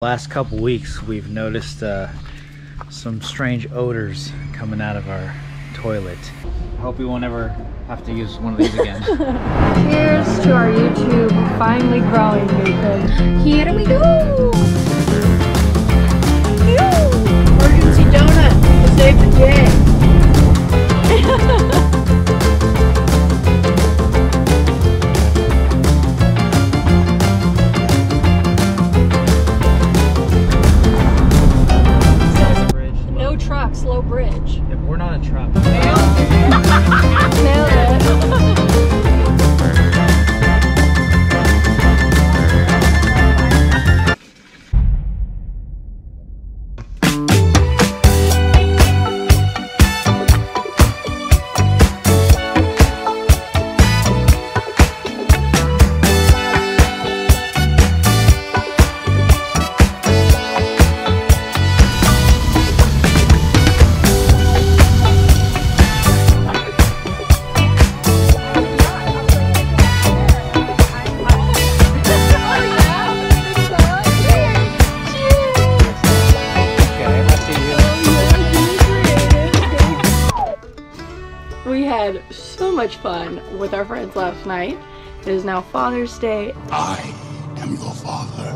Last couple weeks we've noticed some strange odors coming out of our toilet. I hope we won't ever have to use one of these again. Cheers to our YouTube finally growing, Nathan. Here we go! Emergency donut to save the day. Slow bridge. Yeah, we're not a truck. Nailed it. We had so much fun with our friends last night. It is now Father's Day. I am your father.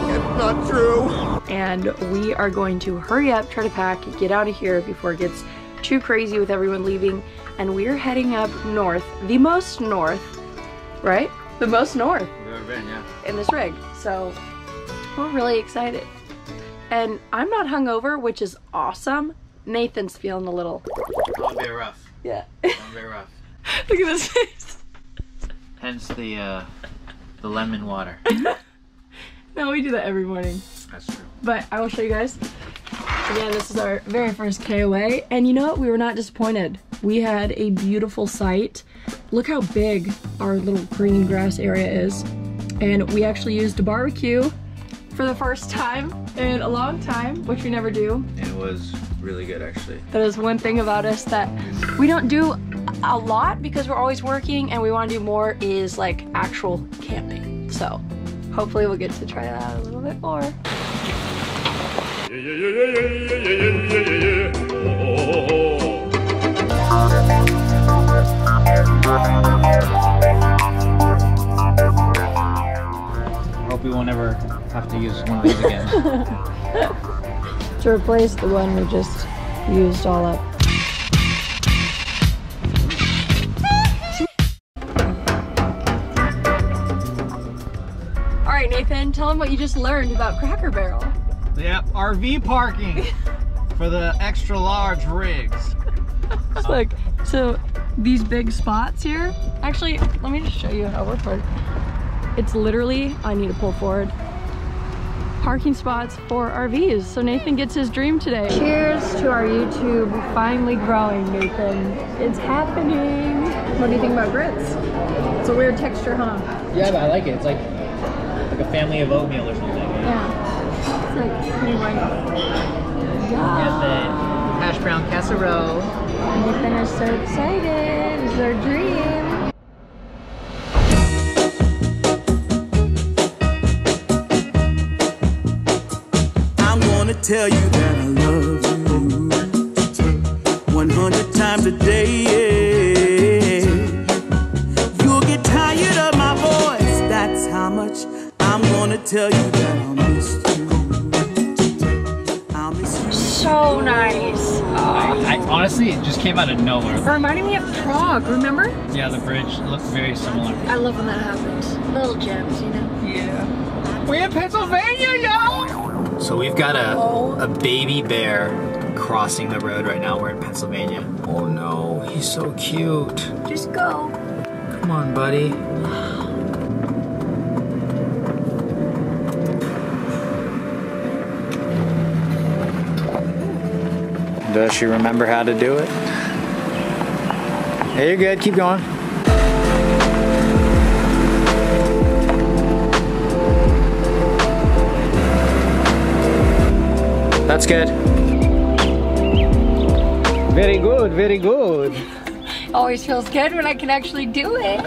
It's not true. And we are going to hurry up, try to pack, get out of here before it gets too crazy with everyone leaving. And we are heading up north, the most north, right? The most north We've ever been, yeah. in this rig. So we're really excited. And I'm not hungover, which is awesome. Nathan's feeling a little. It's very rough. Yeah. Very rough. Look at his face. Hence the lemon water. No, we do that every morning. That's true. But I will show you guys. Again, this is our very first KOA. And you know what? We were not disappointed. We had a beautiful site. Look how big our little green grass area is. And we actually used a barbecue for the first time in a long time, which we never do. It was really good, actually. That is one thing about us that we don't do a lot because we're always working, and we want to do more is like actual camping. So hopefully we'll get to try that out a little bit more. Hope we won't ever have to use one of these again. To replace the one we just used all up. All right, Nathan, tell them what you just learned about Cracker Barrel. Yep, RV parking for the extra large rigs. Look, so these big spots here, actually, let me just show you how we're parked. It's literally, I need to pull forward, parking spots for RVs. So Nathan gets his dream today. Cheers to our YouTube finally growing, Nathan. It's happening. What do you think about grits? It's a weird texture, huh? Yeah, but I like it. It's like a family of oatmeal or something. Yeah. It's like pretty white. And then hash brown casserole. Nathan is so excited. It's our dream. Tell you that I love you 100 times a day. You'll get tired of my voice. That's how much I'm gonna tell you that I'll miss you. I'll miss you. So nice. I honestly, it just came out of nowhere. It reminded me of Prague, remember? Yeah, the bridge looked very similar. I love when that happens. Little gems, you know? Yeah. We're in Pennsylvania, y'all! So we've got a baby bear crossing the road right now. We're in Pennsylvania. Oh no, he's so cute. Just go. Come on, buddy. Does she remember how to do it? Hey, you're good. Keep going. That's good. Very good, very good. Always feels good when I can actually do it.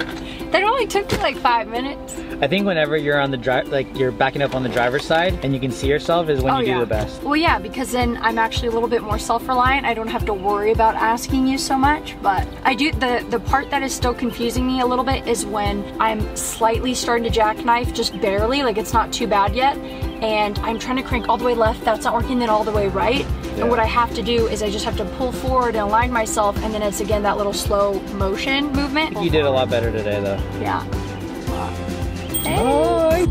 That only took me like 5 minutes. I think whenever you're on the drive, like you're backing up on the driver's side and you can see yourself is when you do the best. Well, yeah, because then I'm actually a little bit more self-reliant. I don't have to worry about asking you so much, but I do, the part that is still confusing me a little bit is when I'm slightly starting to jackknife, just barely, like it's not too bad yet, and I'm trying to crank all the way left, that's not working, then all the way right. And what I have to do is I just have to pull forward and align myself, and then it's again that little slow motion movement. You did a lot better today though. Yeah. Hey. Hi.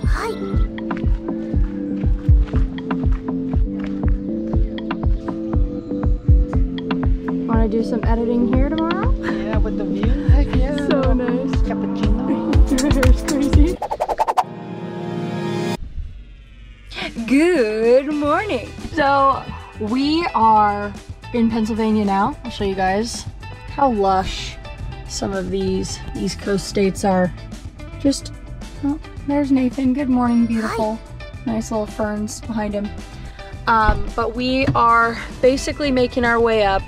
Hi. Want to do some editing here tomorrow? Yeah, with the view. Heck yeah. So nice. Cappuccino. Your hair's crazy. Good morning. So we are in Pennsylvania now. I'll show you guys how lush some of these East Coast states are. Just, oh, there's Nathan. Good morning, beautiful. Hi. Nice little ferns behind him. But we are basically making our way up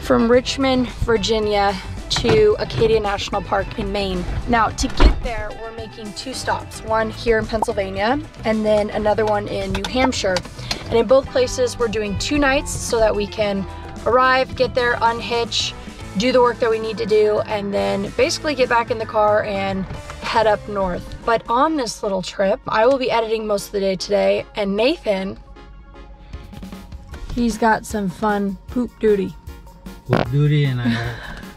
from Richmond, Virginia to Acadia National Park in Maine. Now, to get there, we're making 2 stops. One here in Pennsylvania, and then another one in New Hampshire. And in both places, we're doing 2 nights so that we can arrive, get there, unhitch, do the work that we need to do, and then basically get back in the car and head up north. But on this little trip, I will be editing most of the day today, and Nathan, he's got some fun poop duty. Poop duty, and I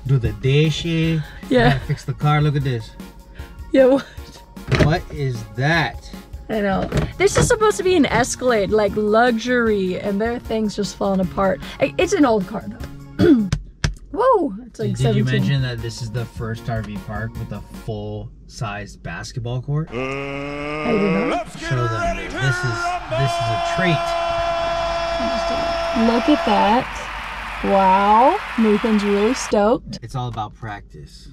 do the dishes. Yeah. I fix the car. Look at this. Yeah, what? What is that? I know. This is supposed to be an Escalade, like luxury, and their thing's just falling apart. It's an old car though. Whoa! It's like Did you mention that this is the first RV park with a full-sized basketball court? I did not. Show them. This is a treat. Look at that. Wow. Nathan's really stoked. It's all about practice.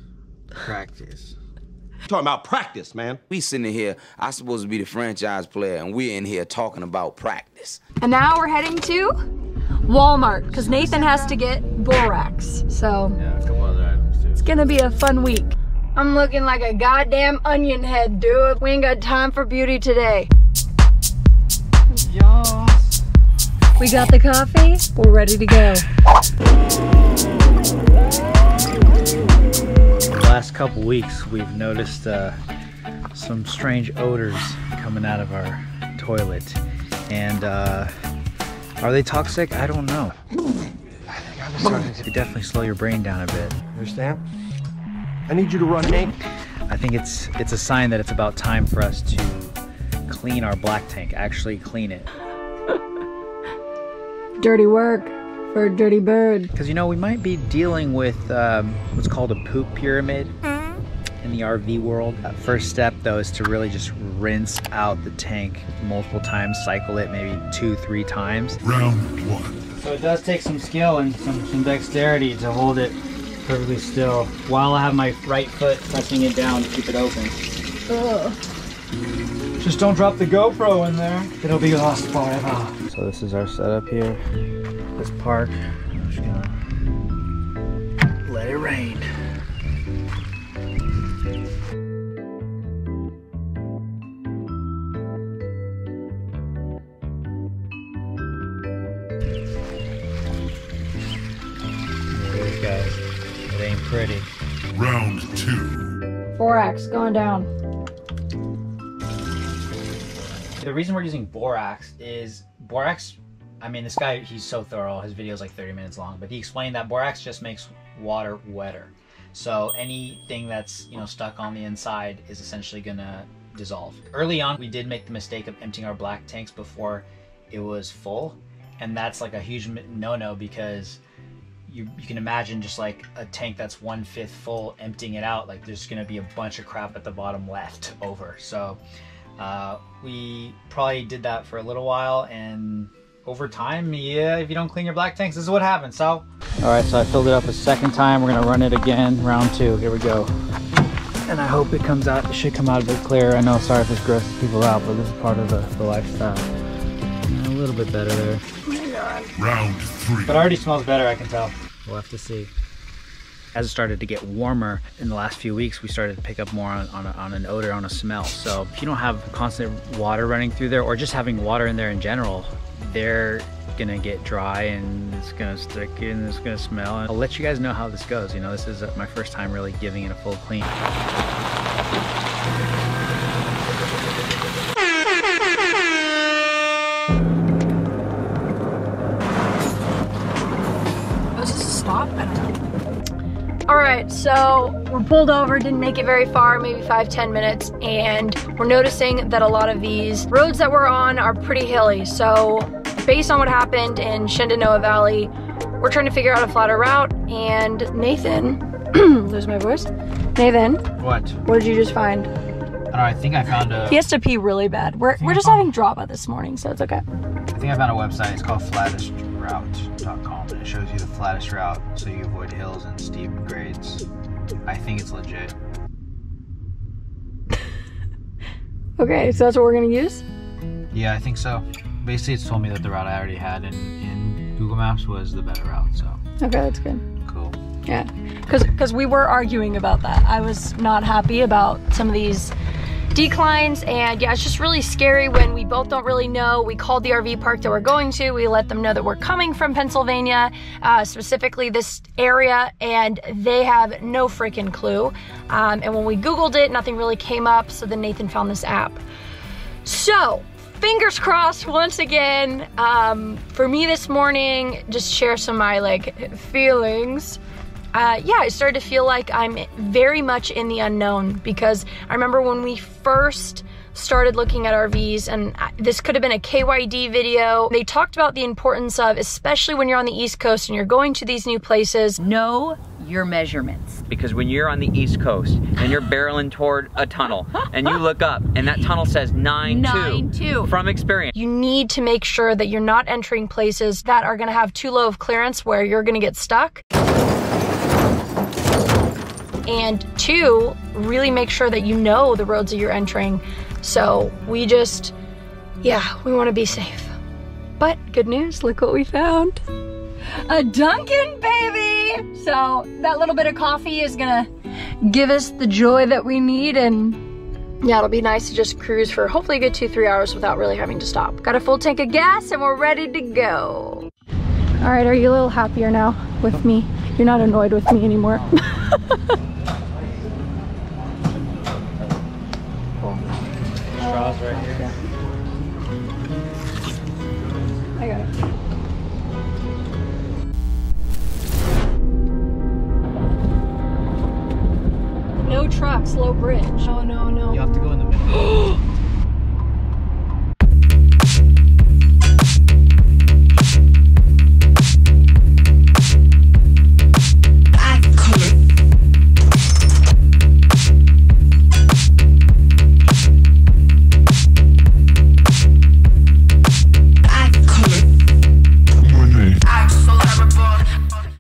Practice. Talking about practice, man. We sitting here, I'm supposed to be the franchise player, and we're in here talking about practice. And now we're heading to Walmart, because Nathan has to get borax. So Yeah, a couple other items too. it's gonna be a fun week. I'm looking like a goddamn onion head, dude. We ain't got time for beauty today. Yes. We got the coffee, we're ready to go. The last couple weeks, we've noticed some strange odors coming out of our toilet. And are they toxic? I don't know. They definitely slow your brain down a bit. Understand? I need you to run ink. I think it's a sign that it's about time for us to clean our black tank, actually clean it. Dirty work for a dirty bird. Because, you know, we might be dealing with what's called a poop pyramid in the RV world. First step, though, is to really just rinse out the tank multiple times, cycle it maybe 2-3 times. Round 1. So it does take some skill and some dexterity to hold it perfectly still while I have my right foot pressing it down to keep it open. Ugh. Just don't drop the GoPro in there. It'll be lost forever. So this is our setup here. This park. I'm just gonna let it rain. These guys, it ain't pretty. Round 2. Borax going down. The reason we're using borax is I mean, this guy, he's so thorough. His video is like 30 minutes long, but he explained that borax just makes water wetter. So anything that's, you know, stuck on the inside is essentially gonna dissolve. Early on, we did make the mistake of emptying our black tanks before it was full. And that's like a huge no-no, because you can imagine just like a tank that's 1/5 full, emptying it out, like there's gonna be a bunch of crap at the bottom left over. So we probably did that for a little while, and over time, yeah, if you don't clean your black tanks, this is what happens. So all right, so I filled it up a second time. We're gonna run it again, round 2. Here we go. And I hope it comes out, it should come out a bit clearer. I know, sorry if this grosses people out, but this is part of the lifestyle. A little bit better there. Round 3. But it already smells better, I can tell. We'll have to see. As it started to get warmer in the last few weeks, we started to pick up more on an odor, on a smell. So if you don't have constant water running through there, or just having water in there in general, they're gonna get dry and it's gonna stick and it's gonna smell. And I'll let you guys know how this goes. You know, this is my first time really giving it a full clean. Was this a stop? I don't know. All right, so we're pulled over, didn't make it very far, maybe 5-10 minutes, and we're noticing that a lot of these roads that we're on are pretty hilly. So based on what happened in Shenandoah Valley, we're trying to figure out a flatter route. And Nathan, lose my voice. Nathan. What did you just find? I don't know, I think I found a... He has to pee really bad. We're just having drama this morning, so it's okay. I think I found a website, it's called flattestrroute.com, and it shows you the flattest route so you avoid hills and steep grades. I think it's legit. Okay, so that's what we're gonna use? Yeah, I think so. Basically, it's told me that the route I already had in Google Maps was the better route, so. Okay, that's good. Cool. Yeah, because we were arguing about that. I was not happy about some of these declines, and yeah, it's just really scary when we both don't really know. We called the RV park that we're going to, we let them know that we're coming from Pennsylvania, specifically this area, and they have no freaking clue. And when we Googled it, nothing really came up, so then Nathan found this app. So, fingers crossed once again. For me this morning, just share some of my feelings. Yeah, I started to feel like I'm very much in the unknown, because I remember when we first started looking at RVs, and this could have been a KYD video, they talked about the importance of, especially when you're on the East Coast and you're going to these new places, know your measurements. Because when you're on the East Coast and you're barreling toward a tunnel and you look up and that tunnel says 9.2 from experience, you need to make sure that you're not entering places that are gonna have too low of clearance where you're gonna get stuck. And two, really make sure that you know the roads that you're entering. So we just, yeah, we want to be safe. But good news, look what we found. A Dunkin', baby! So that little bit of coffee is gonna give us the joy that we need, and yeah, it'll be nice to just cruise for hopefully a good 2-3 hours without really having to stop. Got a full tank of gas and we're ready to go. All right, are you a little happier now with me? You're not annoyed with me anymore. Straws right here. Yeah. I got it. No trucks, low bridge. Oh no, no. You have to go in the middle.